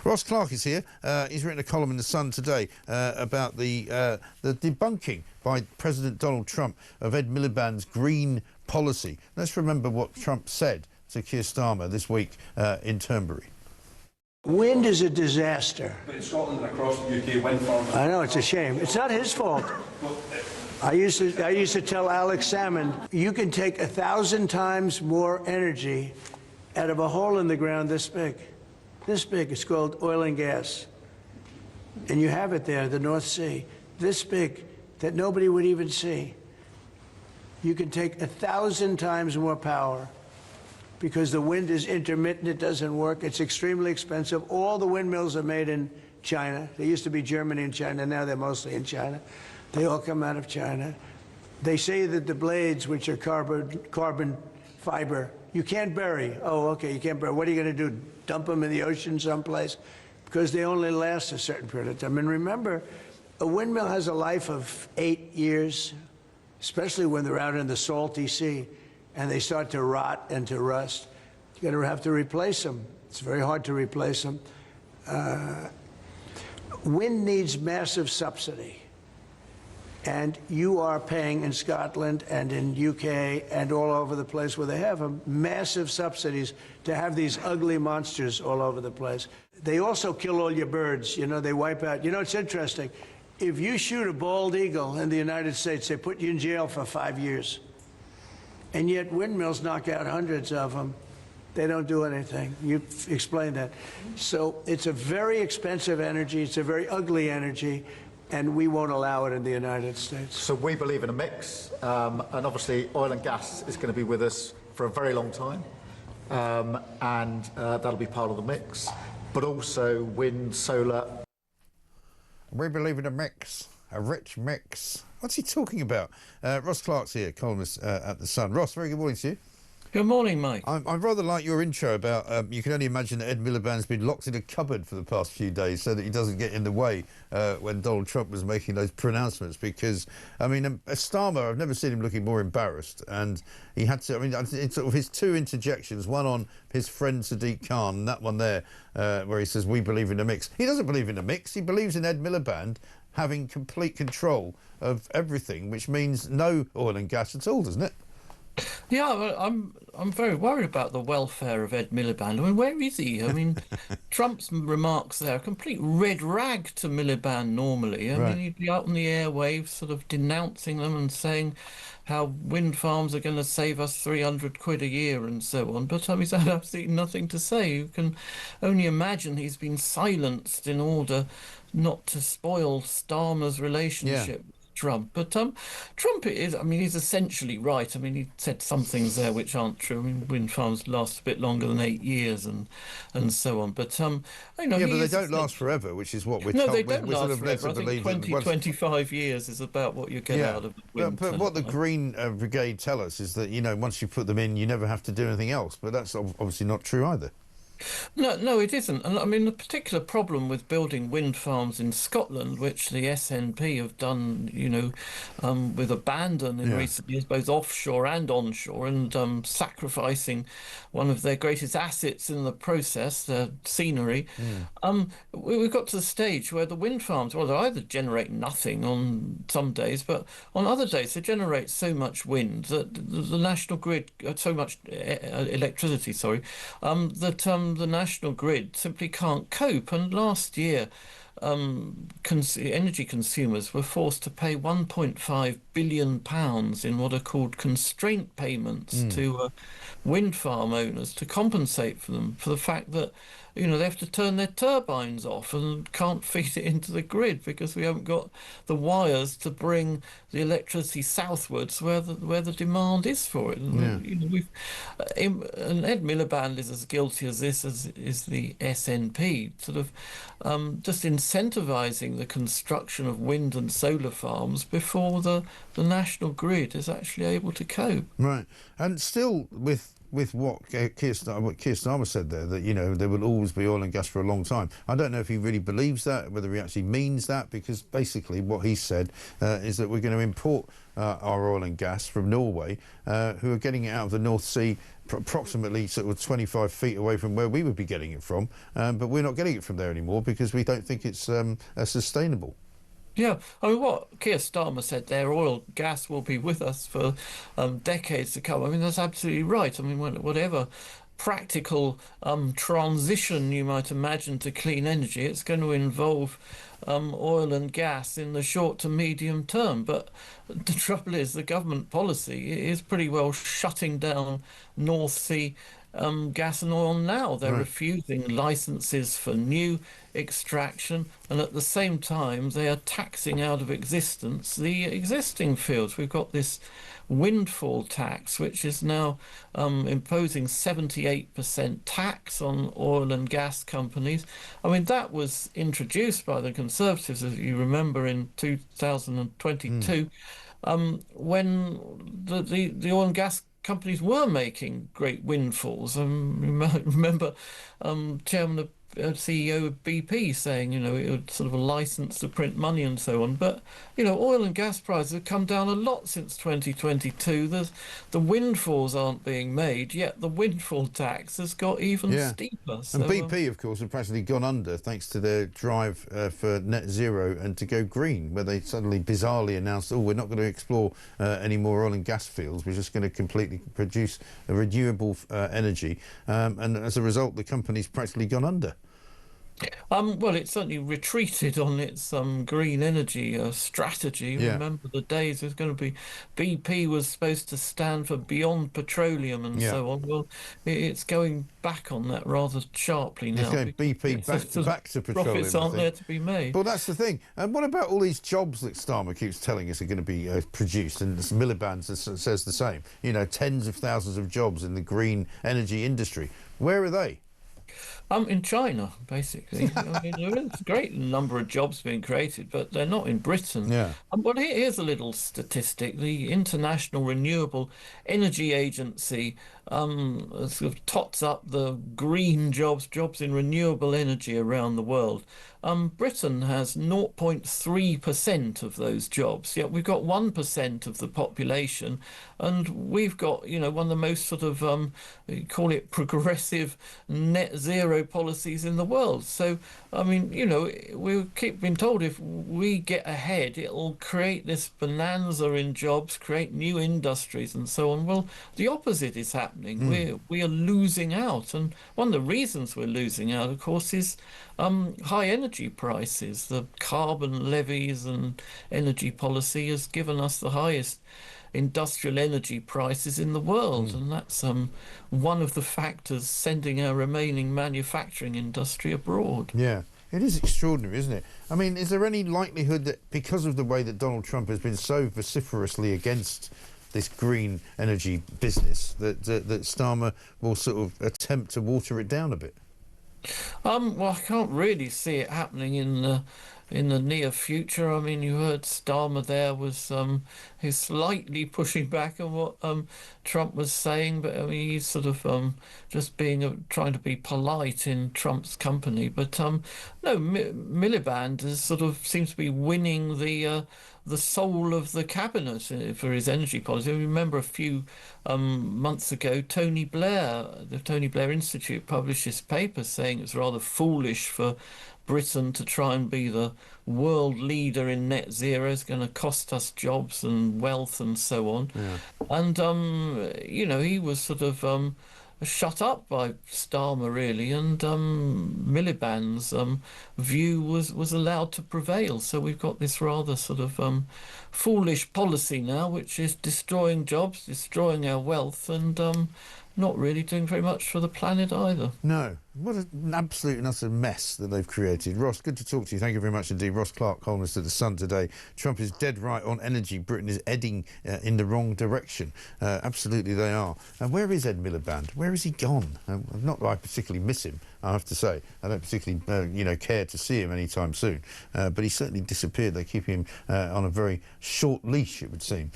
Ross Clark is here. He's written a column in The Sun today about the debunking by President Donald Trump of Ed Miliband's green policy. Let's remember what Trump said to Keir Starmer this week in Turnberry. Wind is a disaster. But in Scotland and across the UK, wind farms... I know, it's a shame. It's not his fault. I used to tell Alex Salmond, you can take 1,000 times more energy out of a hole in the ground this big. This big. It's called oil and gas. And you have it there, the North Sea. This big, that nobody would even see. You can take 1,000 times more power because the wind is intermittent, it doesn't work, it's extremely expensive. All the windmills are made in China. They used to be Germany and China, now they're mostly in China. They all come out of China. They say that the blades, which are carbon fiber, you can't bury. Oh, okay, you can't bury. What are you going to do, dump them in the ocean someplace? Because they only last a certain period of time. And remember, a windmill has a life of 8 years, especially when they're out in the salty sea and they start to rot and to rust. You're going to have to replace them. It's very hard to replace them. Wind needs massive subsidy. And you are paying in Scotland and in UK and all over the place where they have them, massive subsidies to have these ugly monsters all over the place. They also kill all your birds. You know, they wipe out. You know, it's interesting. If you shoot a bald eagle in the United States, they put you in jail for 5 years. And yet windmills knock out hundreds of them. They don't do anything. You explained that. So it's a very expensive energy. It's a very ugly energy. And we won't allow it in the United States. So we believe in a mix, and obviously oil and gas is going to be with us for a very long time, and that'll be part of the mix, but also wind, solar. We believe in a mix, a rich mix. What's he talking about? Ross Clark's here, columnist at The Sun. Ross, very good morning to you. Good morning, Mike. I rather like your intro about you can only imagine that Ed Miliband's been locked in a cupboard for the past few days so that he doesn't get in the way when Donald Trump was making those pronouncements. Because, I mean, Starmer, I've never seen him looking more embarrassed. And he had to, I mean, it's sort of his two interjections, one on his friend Sadiq Khan, and that one there where he says, we believe in a mix. He doesn't believe in a mix. He believes in Ed Miliband having complete control of everything, which means no oil and gas at all, doesn't it? Yeah, well, I'm very worried about the welfare of Ed Miliband. I mean, where is he? I mean, Trump's remarks there are a complete red rag to Miliband normally. I mean, he'd be out on the airwaves sort of denouncing them and saying how wind farms are going to save us 300 quid a year and so on. But he's had absolutely nothing to say. You can only imagine he's been silenced in order not to spoil Starmer's relationship. Yeah. Trump. But Trump is, I mean, he's essentially right. I mean, he said some things there which aren't true. I mean, wind farms last a bit longer than 8 years and so on. But, you know... Yeah, but they don't last forever, which is what we're told. No, they don't last sort of forever. I think 25 years is about what you get out of wind. But what the Green Brigade tell us is that, you know, once you put them in, you never have to do anything else. But that's obviously not true either. No, it isn't. And I mean, the particular problem with building wind farms in Scotland, which the SNP have done, you know, with abandon in recent years, both offshore and onshore, and sacrificing one of their greatest assets in the process, their scenery. We've got to the stage where the wind farms, well, they either generate nothing on some days, but on other days they generate so much wind that the national grid, so much electricity, that the national grid simply can't cope. And last year, energy consumers were forced to pay £1.5 billion in what are called constraint payments to wind farm owners to compensate for them for the fact that, you know, they have to turn their turbines off and can't feed it into the grid because we haven't got the wires to bring the electricity southwards where the demand is for it. And, you know, and Ed Miliband is as guilty as this as is the SNP, sort of just incentivising the construction of wind and solar farms before the national grid is actually able to cope. Right, and still with what Keir Starmer said there, that, you know, there will always be oil and gas for a long time. I don't know if he really believes that, whether he actually means that, because basically what he said is that we're going to import our oil and gas from Norway, who are getting it out of the North Sea approximately sort of 25 feet away from where we would be getting it from, but we're not getting it from there anymore because we don't think it's sustainable. Yeah, I mean, what Keir Starmer said there, oil, gas will be with us for decades to come. I mean, that's absolutely right. I mean, whatever practical transition you might imagine to clean energy, it's going to involve oil and gas in the short to medium term. But the trouble is, the government policy is pretty well shutting down North Sea gas and oil now. They're refusing licenses for new extraction, and at the same time they are taxing out of existence the existing fields. We've got this windfall tax, which is now imposing 78% tax on oil and gas companies. I mean, that was introduced by the Conservatives, as you remember, in 2022, when the oil and gas companies were making great windfalls. Remember Chairman of CEO of BP saying, you know, it would sort of a license to print money and so on. But, you know, oil and gas prices have come down a lot since 2022. The windfalls aren't being made, yet the windfall tax has got even steeper. So, and BP, of course, have practically gone under thanks to their drive for net zero and to go green, where they suddenly bizarrely announced, oh, we're not going to explore any more oil and gas fields. We're just going to completely produce a renewable energy. And as a result, the company's practically gone under. Well, it certainly retreated on its green energy strategy. Yeah. Remember the days there's going to be BP was supposed to stand for Beyond Petroleum and so on. Well, it's going back on that rather sharply now. It's going BP back to petroleum. Profits aren't there to be made. Well, that's the thing. And what about all these jobs that Starmer keeps telling us are going to be produced? And Miliband says the same. You know, tens of thousands of jobs in the green energy industry. Where are they? In China, basically. I mean, there is a great number of jobs being created, but they're not in Britain. Yeah. But here's a little statistic. The International Renewable Energy Agency sort of tots up the green jobs in renewable energy around the world. Britain has 0.3% of those jobs, yet we've got 1% of the population, and we've got, you know, one of the most sort of, call it progressive net zero policies in the world. So, I mean, you know, we keep being told if we get ahead, it'll create this bonanza in jobs, create new industries and so on. Well, the opposite is happening. We are losing out. And one of the reasons we're losing out, of course, is high energy prices. The carbon levies and energy policy has given us the highest industrial energy prices in the world, and that's one of the factors sending our remaining manufacturing industry abroad. Yeah, it is extraordinary, isn't it? I mean, is there any likelihood that because of the way that Donald Trump has been so vociferously against this green energy business that Starmer will sort of attempt to water it down a bit? Well, I can't really see it happening in the near future. I mean, you heard Starmer there was he's slightly pushing back on what Trump was saying, but I mean he's sort of just trying to be polite in Trump's company. But no, Miliband is sort of seems to be winning the soul of the cabinet for his energy policy. I remember a few months ago, Tony Blair, the Tony Blair Institute, published this paper saying it's rather foolish for Britain to try and be the world leader in net zero. Is going to cost us jobs and wealth and so on. Yeah. And you know, he was sort of shut up by Starmer really, and Miliband's view was allowed to prevail. So we've got this rather sort of foolish policy now, which is destroying jobs, destroying our wealth, and not really doing very much for the planet either. No. What an absolute and utter mess that they've created. Ross, good to talk to you. Thank you very much indeed. Ross Clark, columnist at The Sun today. Trump is dead right on energy. Britain is heading in the wrong direction. Absolutely they are. And where is Ed Miliband? Where has he gone? Not that I particularly miss him, I have to say. I don't particularly care to see him anytime soon. But he certainly disappeared. They keep him on a very short leash, it would seem.